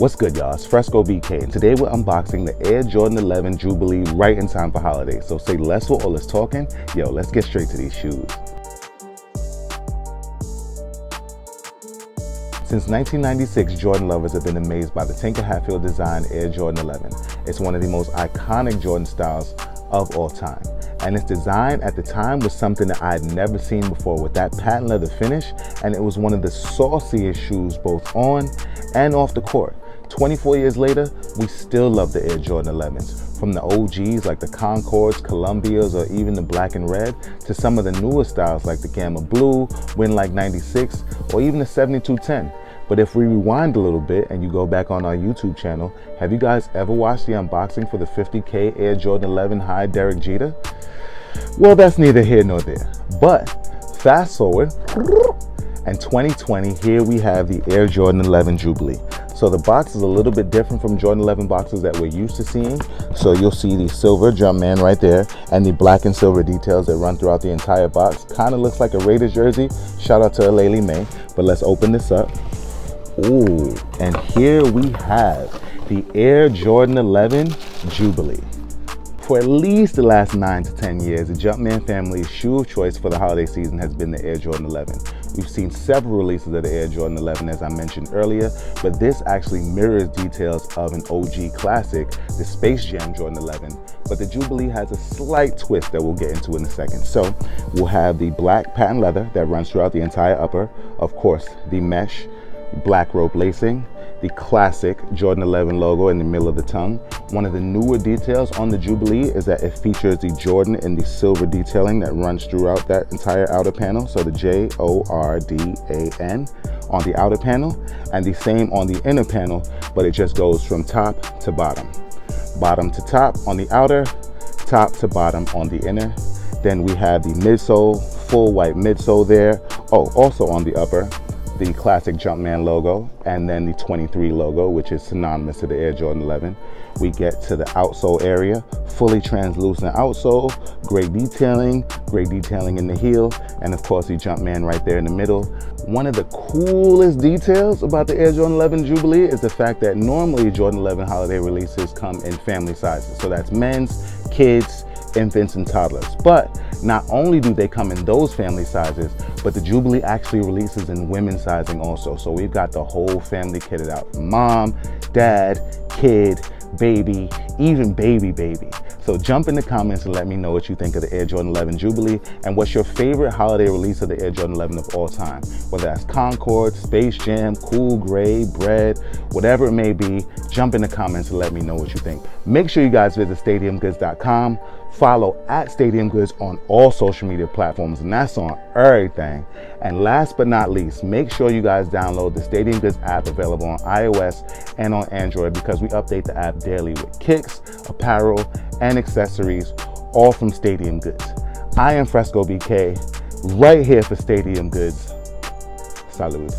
What's good, y'all? It's Fresco BK, and today we're unboxing the Air Jordan 11 Jubilee right in time for holidays. So say less for all this talking. Yo, let's get straight to these shoes. Since 1996, Jordan lovers have been amazed by the Tinker Hatfield design Air Jordan 11. It's one of the most iconic Jordan styles of all time. And its design at the time was something that I had never seen before, with that patent leather finish, and it was one of the sauciest shoes both on and off the court. 24 years later, we still love the Air Jordan 11s. From the OGs like the Concords, Columbias, or even the black and red, to some of the newer styles like the Gamma Blue, Winlike 96, or even the 7210. But if we rewind a little bit and you go back on our YouTube channel, have you guys ever watched the unboxing for the 50K Air Jordan 11 High Derek Jeter? Well, that's neither here nor there. But fast forward, and 2020, here we have the Air Jordan 11 Jubilee. So the box is a little bit different from Jordan 11 boxes that we're used to seeing. So you'll see the silver Jumpman right there and the black and silver details that run throughout the entire box. Kind of looks like a Raiders jersey. Shout out to Laylee May. But let's open this up. Ooh, and here we have the Air Jordan 11 Jubilee. For at least the last 9 to 10 years, the Jumpman family's shoe of choice for the holiday season has been the Air Jordan 11. We've seen several releases of the Air Jordan 11, as I mentioned earlier, but this actually mirrors details of an OG classic, the Space Jam Jordan 11. But the Jubilee has a slight twist that we'll get into in a second. So we'll have the black patent leather that runs throughout the entire upper, of course, the mesh, black rope lacing, the classic Jordan 11 logo in the middle of the tongue. One of the newer details on the Jubilee is that it features the Jordan in the silver detailing that runs throughout that entire outer panel. So the Jordan on the outer panel, and the same on the inner panel, but it just goes from top to bottom. Bottom to top on the outer, top to bottom on the inner. Then we have the midsole, full white midsole there. Oh, also on the upper, the classic Jumpman logo, and then the 23 logo, which is synonymous to the Air Jordan 11. We get to the outsole area, fully translucent outsole, great detailing in the heel, and of course the Jumpman right there in the middle. One of the coolest details about the Air Jordan 11 Jubilee is the fact that normally Jordan 11 holiday releases come in family sizes. So that's men's, kids, infants, and toddlers. But not only do they come in those family sizes, but the Jubilee actually releases in women's sizing also. So we've got the whole family kitted out. Mom, dad, kid, baby, even baby. So jump in the comments and let me know what you think of the Air Jordan 11 Jubilee and what's your favorite holiday release of the Air Jordan 11 of all time. Whether that's Concord, Space Jam, Cool Gray, Bread, whatever it may be, jump in the comments and let me know what you think. Make sure you guys visit stadiumgoods.com. Follow at Stadium Goods on all social media platforms, and that's on everything. And last but not least, make sure you guys download the Stadium Goods app, available on iOS and on Android, because we update the app daily with kicks, apparel, and accessories, all from Stadium Goods. I am Fresco BK, right here for Stadium Goods. Salud.